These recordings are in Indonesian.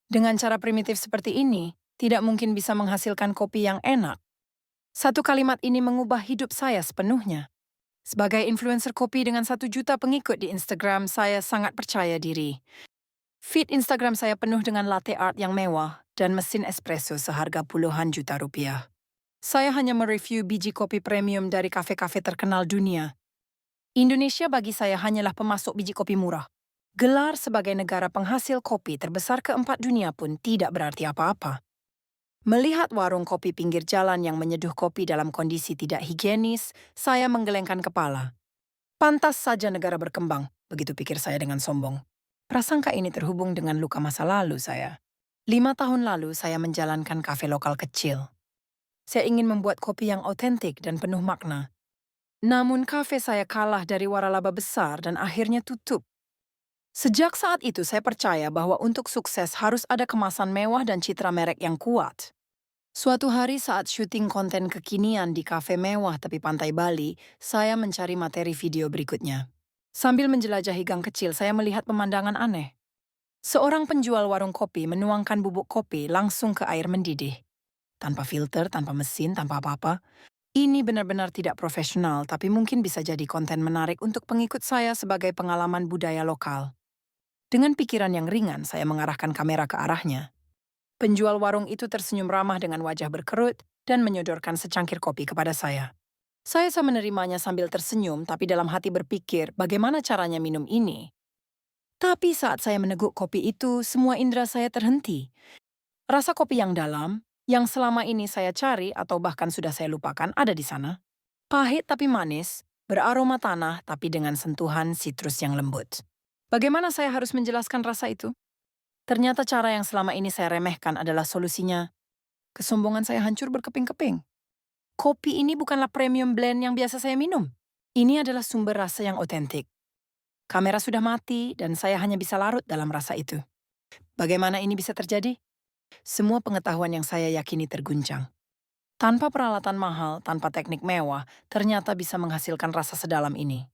Dengan cara primitif seperti ini, tidak mungkin bisa menghasilkan kopi yang enak. Satu kalimat ini mengubah hidup saya sepenuhnya. Sebagai influencer kopi dengan 1 juta pengikut di Instagram, saya sangat percaya diri. Feed Instagram saya penuh dengan latte art yang mewah dan mesin espresso seharga puluhan juta rupiah. Saya hanya mereview biji kopi premium dari kafe-kafe terkenal dunia. Indonesia bagi saya hanyalah pemasok biji kopi murah. Gelar sebagai negara penghasil kopi terbesar keempat dunia pun tidak berarti apa-apa. Melihat warung kopi pinggir jalan yang menyeduh kopi dalam kondisi tidak higienis, saya menggelengkan kepala. Pantas saja negara berkembang, begitu pikir saya dengan sombong. Prasangka ini terhubung dengan luka masa lalu saya. 5 tahun lalu saya menjalankan kafe lokal kecil. Saya ingin membuat kopi yang otentik dan penuh makna. Namun kafe saya kalah dari waralaba besar dan akhirnya tutup. Sejak saat itu saya percaya bahwa untuk sukses harus ada kemasan mewah dan citra merek yang kuat. Suatu hari saat syuting konten kekinian di kafe mewah tepi pantai Bali, saya mencari materi video berikutnya. Sambil menjelajahi gang kecil, saya melihat pemandangan aneh. Seorang penjual warung kopi menuangkan bubuk kopi langsung ke air mendidih. Tanpa filter, tanpa mesin, tanpa apa-apa. Ini benar-benar tidak profesional, tapi mungkin bisa jadi konten menarik untuk pengikut saya sebagai pengalaman budaya lokal. Dengan pikiran yang ringan, saya mengarahkan kamera ke arahnya. Penjual warung itu tersenyum ramah dengan wajah berkerut dan menyodorkan secangkir kopi kepada saya. Saya menerimanya sambil tersenyum, tapi dalam hati berpikir bagaimana caranya minum ini. Tapi saat saya meneguk kopi itu, semua indera saya terhenti. Rasa kopi yang dalam, yang selama ini saya cari atau bahkan sudah saya lupakan, ada di sana. Pahit tapi manis, beraroma tanah tapi dengan sentuhan sitrus yang lembut. Bagaimana saya harus menjelaskan rasa itu? Ternyata cara yang selama ini saya remehkan adalah solusinya. Kesombongan saya hancur berkeping-keping. Kopi ini bukanlah premium blend yang biasa saya minum. Ini adalah sumber rasa yang otentik. Kamera sudah mati dan saya hanya bisa larut dalam rasa itu. Bagaimana ini bisa terjadi? Semua pengetahuan yang saya yakini terguncang. Tanpa peralatan mahal, tanpa teknik mewah, ternyata bisa menghasilkan rasa sedalam ini.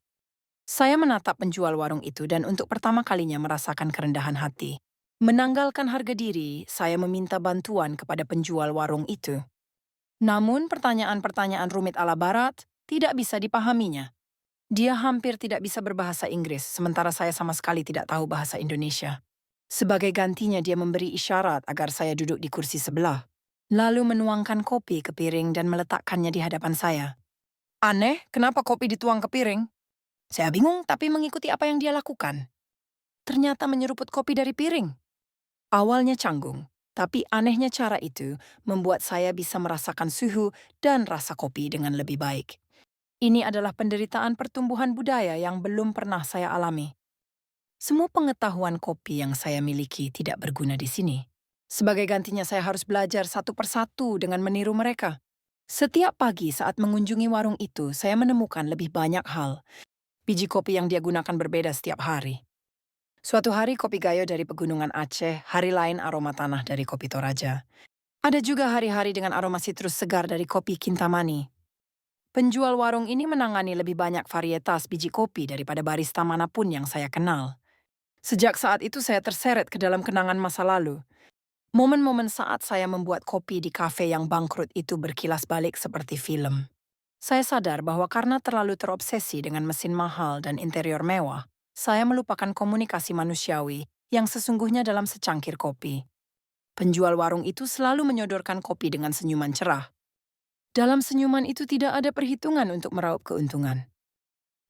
Saya menatap penjual warung itu dan untuk pertama kalinya merasakan kerendahan hati. Menanggalkan harga diri, saya meminta bantuan kepada penjual warung itu. Namun pertanyaan-pertanyaan rumit ala barat tidak bisa dipahaminya. Dia hampir tidak bisa berbahasa Inggris, sementara saya sama sekali tidak tahu bahasa Indonesia. Sebagai gantinya dia memberi isyarat agar saya duduk di kursi sebelah. Lalu menuangkan kopi ke piring dan meletakkannya di hadapan saya. Aneh, kenapa kopi dituang ke piring? Saya bingung tapi mengikuti apa yang dia lakukan. Ternyata menyeruput kopi dari piring. Awalnya canggung, tapi anehnya cara itu membuat saya bisa merasakan suhu dan rasa kopi dengan lebih baik. Ini adalah penderitaan pertumbuhan budaya yang belum pernah saya alami. Semua pengetahuan kopi yang saya miliki tidak berguna di sini. Sebagai gantinya saya harus belajar satu persatu dengan meniru mereka. Setiap pagi saat mengunjungi warung itu, saya menemukan lebih banyak hal. Biji kopi yang dia gunakan berbeda setiap hari. Suatu hari kopi gayo dari pegunungan Aceh, hari lain aroma tanah dari kopi Toraja. Ada juga hari-hari dengan aroma sitrus segar dari kopi Kintamani. Penjual warung ini menangani lebih banyak varietas biji kopi daripada barista manapun yang saya kenal. Sejak saat itu saya terseret ke dalam kenangan masa lalu. Momen-momen saat saya membuat kopi di kafe yang bangkrut itu berkilas balik seperti film. Saya sadar bahwa karena terlalu terobsesi dengan mesin mahal dan interior mewah, saya melupakan komunikasi manusiawi yang sesungguhnya dalam secangkir kopi. Penjual warung itu selalu menyodorkan kopi dengan senyuman cerah. Dalam senyuman itu tidak ada perhitungan untuk meraup keuntungan.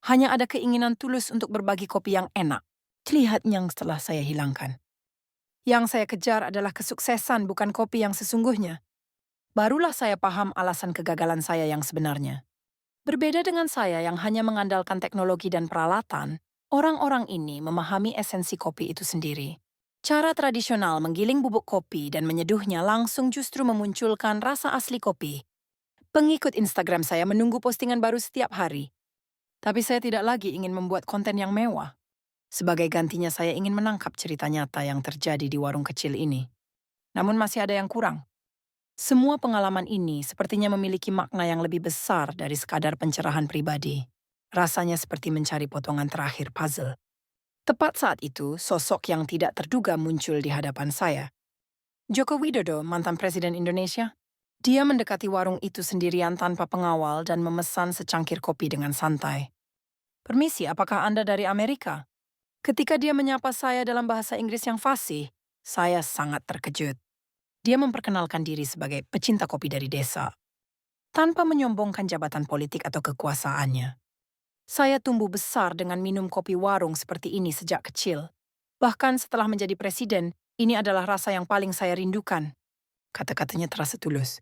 Hanya ada keinginan tulus untuk berbagi kopi yang enak. Lihat yang setelah saya hilangkan. Yang saya kejar adalah kesuksesan, bukan kopi yang sesungguhnya. Barulah saya paham alasan kegagalan saya yang sebenarnya. Berbeda dengan saya yang hanya mengandalkan teknologi dan peralatan, orang-orang ini memahami esensi kopi itu sendiri. Cara tradisional menggiling bubuk kopi dan menyeduhnya langsung justru memunculkan rasa asli kopi. Pengikut Instagram saya menunggu postingan baru setiap hari. Tapi saya tidak lagi ingin membuat konten yang mewah. Sebagai gantinya saya ingin menangkap cerita nyata yang terjadi di warung kecil ini. Namun masih ada yang kurang. Semua pengalaman ini sepertinya memiliki makna yang lebih besar dari sekadar pencerahan pribadi. Rasanya seperti mencari potongan terakhir puzzle. Tepat saat itu, sosok yang tidak terduga muncul di hadapan saya. Joko Widodo, mantan Presiden Indonesia, dia mendekati warung itu sendirian tanpa pengawal dan memesan secangkir kopi dengan santai. "Permisi, apakah Anda dari Amerika?" Ketika dia menyapa saya dalam bahasa Inggris yang fasih, saya sangat terkejut. Dia memperkenalkan diri sebagai pecinta kopi dari desa, tanpa menyombongkan jabatan politik atau kekuasaannya. Saya tumbuh besar dengan minum kopi warung seperti ini sejak kecil. Bahkan setelah menjadi presiden, ini adalah rasa yang paling saya rindukan. Kata-katanya terasa tulus.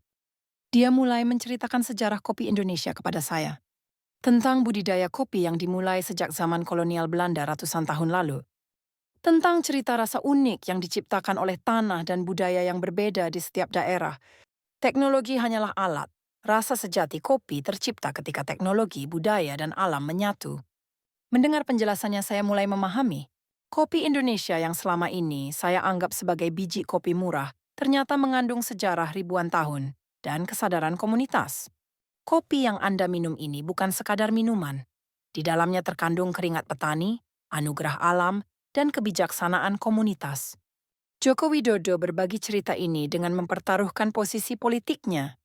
Dia mulai menceritakan sejarah kopi Indonesia kepada saya. Tentang budidaya kopi yang dimulai sejak zaman kolonial Belanda ratusan tahun lalu. Tentang cerita rasa unik yang diciptakan oleh tanah dan budaya yang berbeda di setiap daerah. Teknologi hanyalah alat. Rasa sejati kopi tercipta ketika teknologi, budaya, dan alam menyatu. Mendengar penjelasannya saya mulai memahami. Kopi Indonesia yang selama ini saya anggap sebagai biji kopi murah ternyata mengandung sejarah ribuan tahun dan kesadaran komunitas. Kopi yang Anda minum ini bukan sekadar minuman. Di dalamnya terkandung keringat petani, anugerah alam, dan kebijaksanaan komunitas. Joko Widodo berbagi cerita ini dengan mempertaruhkan posisi politiknya.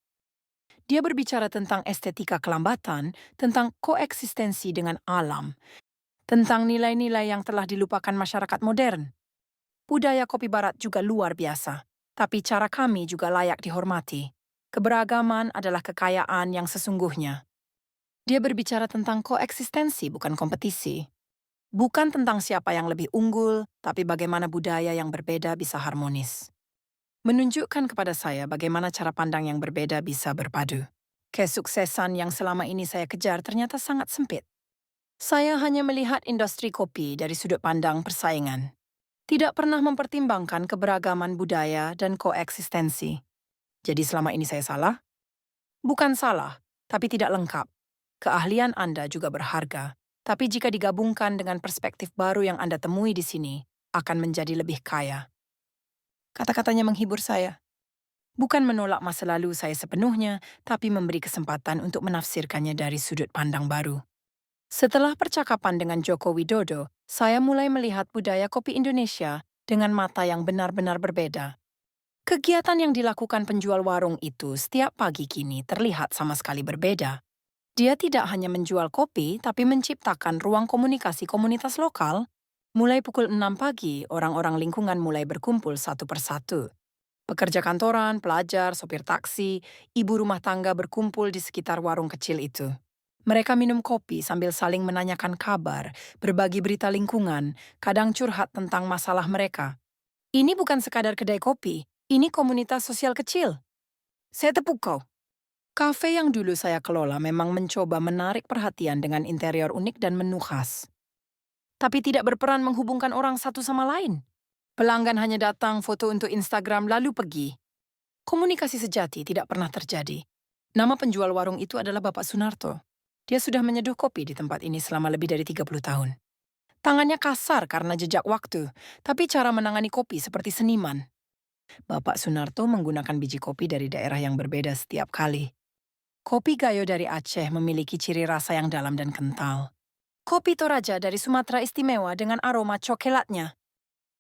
Dia berbicara tentang estetika kelambatan, tentang koeksistensi dengan alam, tentang nilai-nilai yang telah dilupakan masyarakat modern. Budaya kopi barat juga luar biasa, tapi cara kami juga layak dihormati. Keberagaman adalah kekayaan yang sesungguhnya. Dia berbicara tentang koeksistensi, bukan kompetisi. Bukan tentang siapa yang lebih unggul, tapi bagaimana budaya yang berbeda bisa harmonis. Menunjukkan kepada saya bagaimana cara pandang yang berbeda bisa berpadu. Kesuksesan yang selama ini saya kejar ternyata sangat sempit. Saya hanya melihat industri kopi dari sudut pandang persaingan. Tidak pernah mempertimbangkan keberagaman budaya dan koeksistensi. Jadi selama ini saya salah? Bukan salah, tapi tidak lengkap. Keahlian Anda juga berharga, tapi jika digabungkan dengan perspektif baru yang Anda temui di sini, akan menjadi lebih kaya. Kata-katanya menghibur saya. Bukan menolak masa lalu saya sepenuhnya, tapi memberi kesempatan untuk menafsirkannya dari sudut pandang baru. Setelah percakapan dengan Joko Widodo, saya mulai melihat budaya kopi Indonesia dengan mata yang benar-benar berbeda. Kegiatan yang dilakukan penjual warung itu setiap pagi kini terlihat sama sekali berbeda. Dia tidak hanya menjual kopi, tapi menciptakan ruang komunikasi komunitas lokal. Mulai pukul 6 pagi, orang-orang lingkungan mulai berkumpul satu persatu. Pekerja kantoran, pelajar, sopir taksi, ibu rumah tangga berkumpul di sekitar warung kecil itu. Mereka minum kopi sambil saling menanyakan kabar, berbagi berita lingkungan, kadang curhat tentang masalah mereka. Ini bukan sekadar kedai kopi, ini komunitas sosial kecil. Saya tepuk kau. Kafe yang dulu saya kelola memang mencoba menarik perhatian dengan interior unik dan menu khas. Tapi tidak berperan menghubungkan orang satu sama lain. Pelanggan hanya datang, foto untuk Instagram, lalu pergi. Komunikasi sejati tidak pernah terjadi. Nama penjual warung itu adalah Bapak Sunarto. Dia sudah menyeduh kopi di tempat ini selama lebih dari 30 tahun. Tangannya kasar karena jejak waktu, tapi cara menangani kopi seperti seniman. Bapak Sunarto menggunakan biji kopi dari daerah yang berbeda setiap kali. Kopi Gayo dari Aceh memiliki ciri rasa yang dalam dan kental. Kopi Toraja dari Sumatera istimewa dengan aroma coklatnya.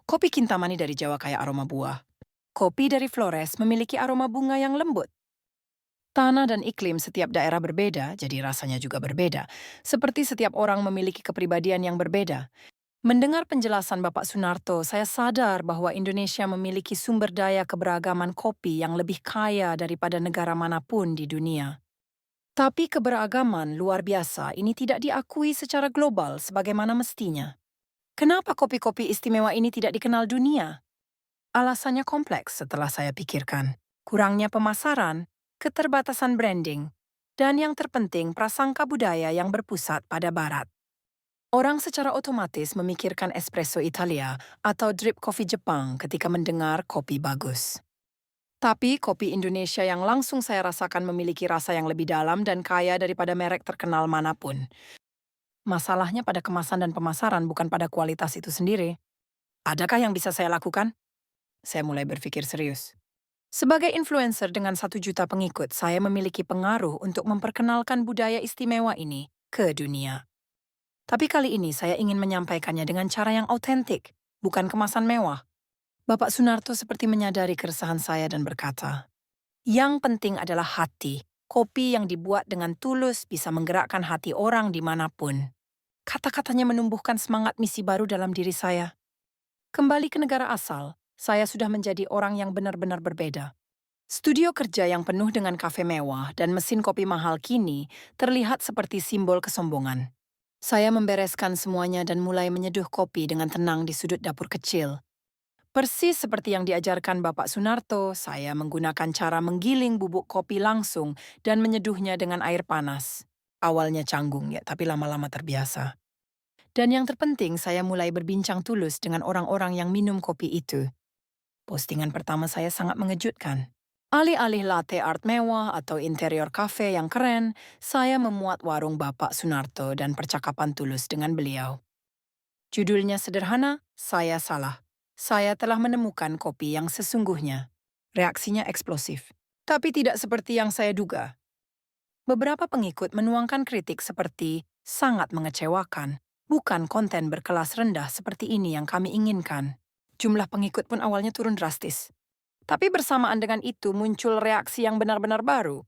Kopi Kintamani dari Jawa kaya aroma buah. Kopi dari Flores memiliki aroma bunga yang lembut. Tanah dan iklim setiap daerah berbeda, jadi rasanya juga berbeda. Seperti setiap orang memiliki kepribadian yang berbeda. Mendengar penjelasan Bapak Sunarto, saya sadar bahwa Indonesia memiliki sumber daya keberagaman kopi yang lebih kaya daripada negara manapun di dunia. Tapi keberagaman luar biasa ini tidak diakui secara global sebagaimana mestinya. Kenapa kopi-kopi istimewa ini tidak dikenal dunia? Alasannya kompleks setelah saya pikirkan. Kurangnya pemasaran, keterbatasan branding, dan yang terpenting prasangka budaya yang berpusat pada barat. Orang secara otomatis memikirkan espresso Italia atau drip coffee Jepang ketika mendengar kopi bagus. Tapi kopi Indonesia yang langsung saya rasakan memiliki rasa yang lebih dalam dan kaya daripada merek terkenal manapun. Masalahnya pada kemasan dan pemasaran, bukan pada kualitas itu sendiri. Adakah yang bisa saya lakukan? Saya mulai berpikir serius. Sebagai influencer dengan 1 juta pengikut, saya memiliki pengaruh untuk memperkenalkan budaya istimewa ini ke dunia. Tapi kali ini saya ingin menyampaikannya dengan cara yang autentik, bukan kemasan mewah. Bapak Sunarto seperti menyadari keresahan saya dan berkata, "Yang penting adalah hati. Kopi yang dibuat dengan tulus bisa menggerakkan hati orang dimanapun." Kata-katanya menumbuhkan semangat misi baru dalam diri saya. Kembali ke negara asal, saya sudah menjadi orang yang benar-benar berbeda. Studio kerja yang penuh dengan kafe mewah dan mesin kopi mahal kini terlihat seperti simbol kesombongan. Saya membereskan semuanya dan mulai menyeduh kopi dengan tenang di sudut dapur kecil. Persis seperti yang diajarkan Bapak Sunarto, saya menggunakan cara menggiling bubuk kopi langsung dan menyeduhnya dengan air panas. Awalnya canggung ya, tapi lama-lama terbiasa. Dan yang terpenting, saya mulai berbincang tulus dengan orang-orang yang minum kopi itu. Postingan pertama saya sangat mengejutkan. Alih-alih latte art mewah atau interior kafe yang keren, saya memuat warung Bapak Sunarto dan percakapan tulus dengan beliau. Judulnya sederhana, saya salah. Saya telah menemukan kopi yang sesungguhnya. Reaksinya eksplosif. Tapi tidak seperti yang saya duga. Beberapa pengikut menuangkan kritik seperti sangat mengecewakan. Bukan konten berkelas rendah seperti ini yang kami inginkan. Jumlah pengikut pun awalnya turun drastis. Tapi bersamaan dengan itu muncul reaksi yang benar-benar baru.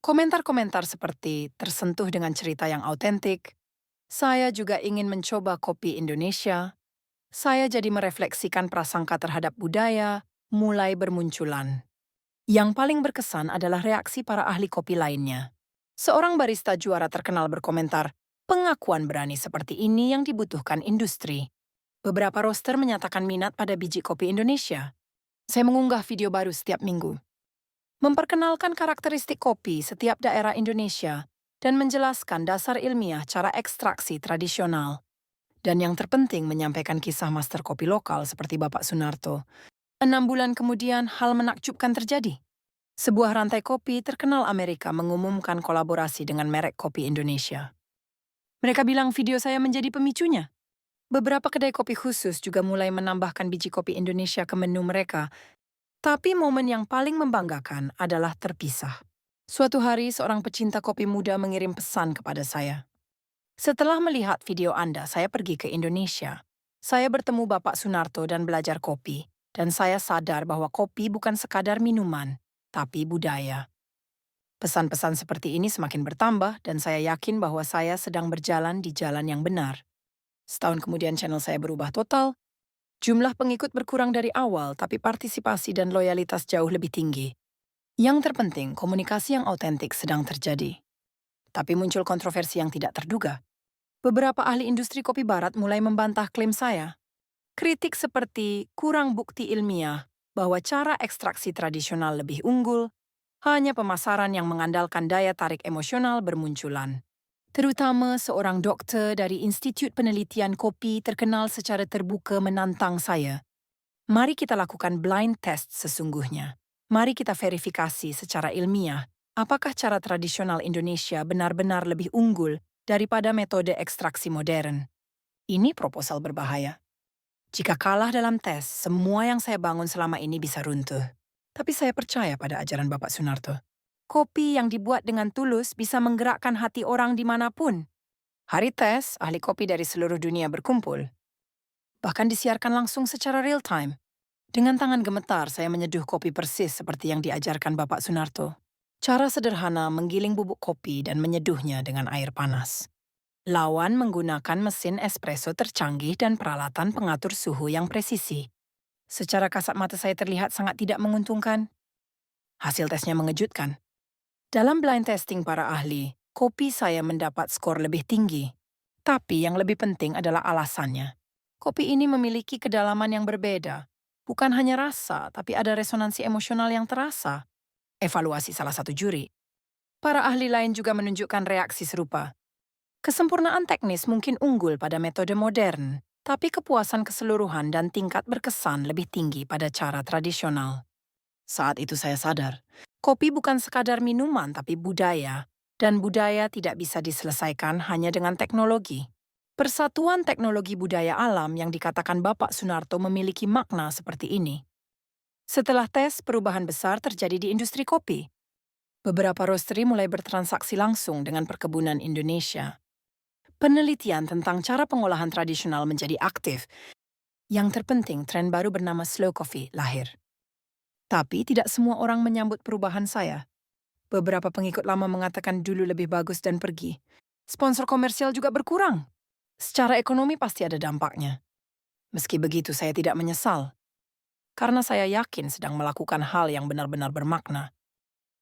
Komentar-komentar seperti tersentuh dengan cerita yang autentik. Saya juga ingin mencoba kopi Indonesia. Saya jadi merefleksikan prasangka terhadap budaya, mulai bermunculan. Yang paling berkesan adalah reaksi para ahli kopi lainnya. Seorang barista juara terkenal berkomentar, pengakuan berani seperti ini yang dibutuhkan industri. Beberapa roaster menyatakan minat pada biji kopi Indonesia. Saya mengunggah video baru setiap minggu. Memperkenalkan karakteristik kopi setiap daerah Indonesia dan menjelaskan dasar ilmiah cara ekstraksi tradisional. Dan yang terpenting menyampaikan kisah master kopi lokal seperti Bapak Sunarto. 6 bulan kemudian hal menakjubkan terjadi. Sebuah rantai kopi terkenal Amerika mengumumkan kolaborasi dengan merek kopi Indonesia. Mereka bilang video saya menjadi pemicunya. Beberapa kedai kopi khusus juga mulai menambahkan biji kopi Indonesia ke menu mereka. Tapi momen yang paling membanggakan adalah terpisah. Suatu hari seorang pecinta kopi muda mengirim pesan kepada saya. Setelah melihat video Anda, saya pergi ke Indonesia. Saya bertemu Bapak Sunarto dan belajar kopi. Dan saya sadar bahwa kopi bukan sekadar minuman, tapi budaya. Pesan-pesan seperti ini semakin bertambah dan saya yakin bahwa saya sedang berjalan di jalan yang benar. Setahun kemudian channel saya berubah total. Jumlah pengikut berkurang dari awal, tapi partisipasi dan loyalitas jauh lebih tinggi. Yang terpenting, komunikasi yang autentik sedang terjadi. Tapi muncul kontroversi yang tidak terduga. Beberapa ahli industri kopi barat mulai membantah klaim saya. Kritik seperti kurang bukti ilmiah bahwa cara ekstraksi tradisional lebih unggul, hanya pemasaran yang mengandalkan daya tarik emosional bermunculan. Terutama seorang dokter dari Institut Penelitian Kopi terkenal secara terbuka menantang saya. Mari kita lakukan blind test sesungguhnya. Mari kita verifikasi secara ilmiah apakah cara tradisional Indonesia benar-benar lebih unggul daripada metode ekstraksi modern. Ini proposal berbahaya. Jika kalah dalam tes, semua yang saya bangun selama ini bisa runtuh. Tapi saya percaya pada ajaran Bapak Sunarto. Kopi yang dibuat dengan tulus bisa menggerakkan hati orang dimanapun. Hari tes, ahli kopi dari seluruh dunia berkumpul. Bahkan disiarkan langsung secara real time. Dengan tangan gemetar, saya menyeduh kopi persis seperti yang diajarkan Bapak Sunarto. Cara sederhana menggiling bubuk kopi dan menyeduhnya dengan air panas. Lawan menggunakan mesin espresso tercanggih dan peralatan pengatur suhu yang presisi. Secara kasat mata saya terlihat sangat tidak menguntungkan. Hasil tesnya mengejutkan. Dalam blind testing para ahli, kopi saya mendapat skor lebih tinggi. Tapi yang lebih penting adalah alasannya. Kopi ini memiliki kedalaman yang berbeda. Bukan hanya rasa, tapi ada resonansi emosional yang terasa. Evaluasi salah satu juri. Para ahli lain juga menunjukkan reaksi serupa. Kesempurnaan teknis mungkin unggul pada metode modern, tapi kepuasan keseluruhan dan tingkat berkesan lebih tinggi pada cara tradisional. Saat itu saya sadar, kopi bukan sekadar minuman tapi budaya, dan budaya tidak bisa diselesaikan hanya dengan teknologi. Persatuan teknologi budaya alam yang dikatakan Bapak Sunarto memiliki makna seperti ini. Setelah tes, perubahan besar terjadi di industri kopi. Beberapa roastery mulai bertransaksi langsung dengan perkebunan Indonesia. Penelitian tentang cara pengolahan tradisional menjadi aktif, Yang terpenting, tren baru bernama slow coffee lahir. Tapi tidak semua orang menyambut perubahan saya. Beberapa pengikut lama mengatakan dulu lebih bagus dan pergi. Sponsor komersial juga berkurang. Secara ekonomi pasti ada dampaknya. Meski begitu, saya tidak menyesal. Karena saya yakin sedang melakukan hal yang benar-benar bermakna.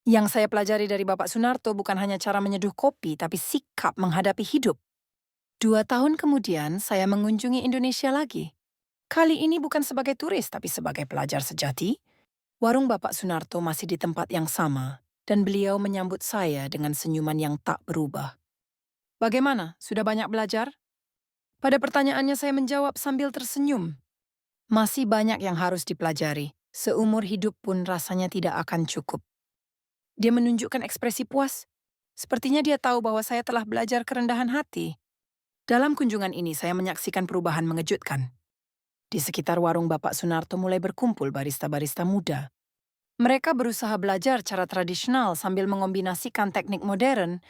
Yang saya pelajari dari Bapak Sunarto bukan hanya cara menyeduh kopi, tapi sikap menghadapi hidup. 2 tahun kemudian, saya mengunjungi Indonesia lagi. Kali ini bukan sebagai turis, tapi sebagai pelajar sejati. Warung Bapak Sunarto masih di tempat yang sama, dan beliau menyambut saya dengan senyuman yang tak berubah. Bagaimana? Sudah banyak belajar? Pada pertanyaannya saya menjawab sambil tersenyum. Masih banyak yang harus dipelajari. Seumur hidup pun rasanya tidak akan cukup. Dia menunjukkan ekspresi puas. Sepertinya dia tahu bahwa saya telah belajar kerendahan hati. Dalam kunjungan ini saya menyaksikan perubahan mengejutkan. Di sekitar warung Bapak Sunarto mulai berkumpul barista-barista muda. Mereka berusaha belajar cara tradisional sambil mengombinasikan teknik modern.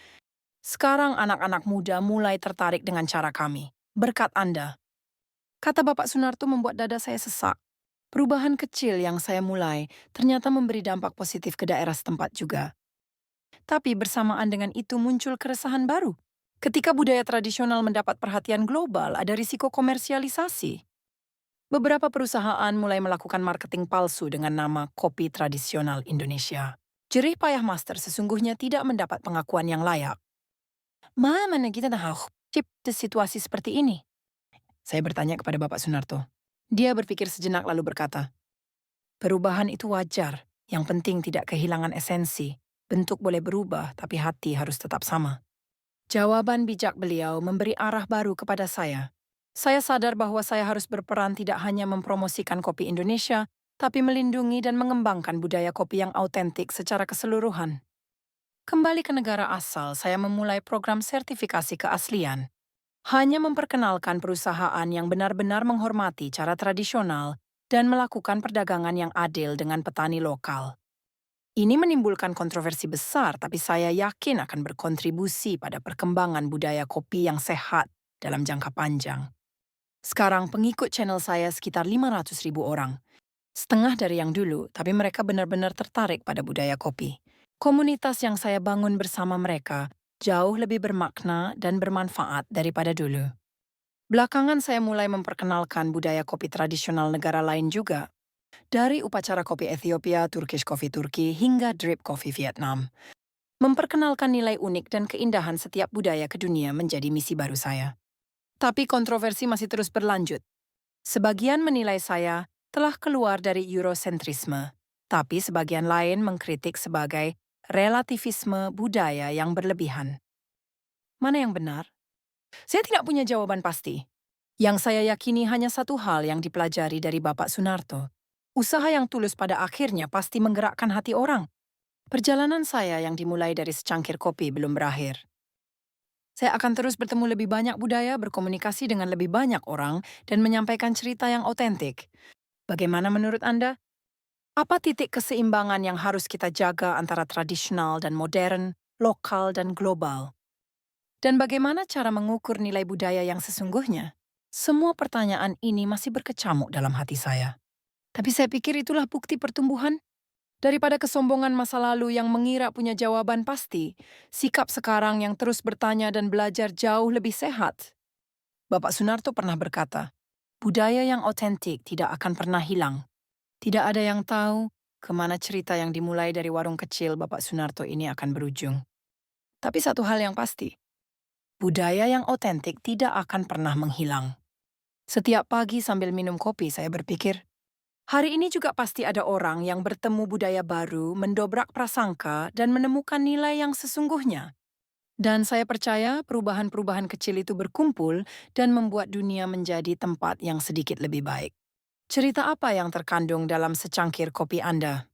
Sekarang anak-anak muda mulai tertarik dengan cara kami. Berkat Anda. Kata Bapak Sunarto membuat dada saya sesak. Perubahan kecil yang saya mulai ternyata memberi dampak positif ke daerah setempat juga. Tapi bersamaan dengan itu muncul keresahan baru. Ketika budaya tradisional mendapat perhatian global, ada risiko komersialisasi. Beberapa perusahaan mulai melakukan marketing palsu dengan nama kopi tradisional Indonesia. Jerih payah master sesungguhnya tidak mendapat pengakuan yang layak. Mana kita tahu cipta situasi seperti ini? Saya bertanya kepada Bapak Sunarto. Dia berpikir sejenak lalu berkata, perubahan itu wajar, yang penting tidak kehilangan esensi. Bentuk boleh berubah, tapi hati harus tetap sama. Jawaban bijak beliau memberi arah baru kepada saya. Saya sadar bahwa saya harus berperan tidak hanya mempromosikan kopi Indonesia, tapi melindungi dan mengembangkan budaya kopi yang autentik secara keseluruhan. Kembali ke negara asal, saya memulai program sertifikasi keaslian. Hanya memperkenalkan perusahaan yang benar-benar menghormati cara tradisional dan melakukan perdagangan yang adil dengan petani lokal. Ini menimbulkan kontroversi besar, tapi saya yakin akan berkontribusi pada perkembangan budaya kopi yang sehat dalam jangka panjang. Sekarang pengikut channel saya sekitar 500.000 orang. Setengah dari yang dulu, tapi mereka benar-benar tertarik pada budaya kopi. Komunitas yang saya bangun bersama mereka jauh lebih bermakna dan bermanfaat daripada dulu. Belakangan saya mulai memperkenalkan budaya kopi tradisional negara lain juga. Dari upacara kopi Ethiopia, Turkish Coffee Turki, hingga drip coffee Vietnam. Memperkenalkan nilai unik dan keindahan setiap budaya ke dunia menjadi misi baru saya. Tapi kontroversi masih terus berlanjut. Sebagian menilai saya telah keluar dari Eurocentrisme, tapi sebagian lain mengkritik sebagai relativisme budaya yang berlebihan. Mana yang benar? Saya tidak punya jawaban pasti. Yang saya yakini hanya satu hal yang dipelajari dari Bapak Sunarto. Usaha yang tulus pada akhirnya pasti menggerakkan hati orang. Perjalanan saya yang dimulai dari secangkir kopi belum berakhir. Saya akan terus bertemu lebih banyak budaya, berkomunikasi dengan lebih banyak orang, dan menyampaikan cerita yang otentik. Bagaimana menurut Anda? Apa titik keseimbangan yang harus kita jaga antara tradisional dan modern, lokal dan global? Dan bagaimana cara mengukur nilai budaya yang sesungguhnya? Semua pertanyaan ini masih berkecamuk dalam hati saya. Tapi saya pikir itulah bukti pertumbuhan. Daripada kesombongan masa lalu yang mengira punya jawaban pasti, sikap sekarang yang terus bertanya dan belajar jauh lebih sehat. Bapak Sunarto pernah berkata, budaya yang otentik tidak akan pernah hilang. Tidak ada yang tahu kemana cerita yang dimulai dari warung kecil Bapak Sunarto ini akan berujung. Tapi satu hal yang pasti, budaya yang otentik tidak akan pernah menghilang. Setiap pagi sambil minum kopi saya berpikir, hari ini juga pasti ada orang yang bertemu budaya baru, mendobrak prasangka, dan menemukan nilai yang sesungguhnya. Dan saya percaya perubahan-perubahan kecil itu berkumpul dan membuat dunia menjadi tempat yang sedikit lebih baik. Cerita apa yang terkandung dalam secangkir kopi Anda?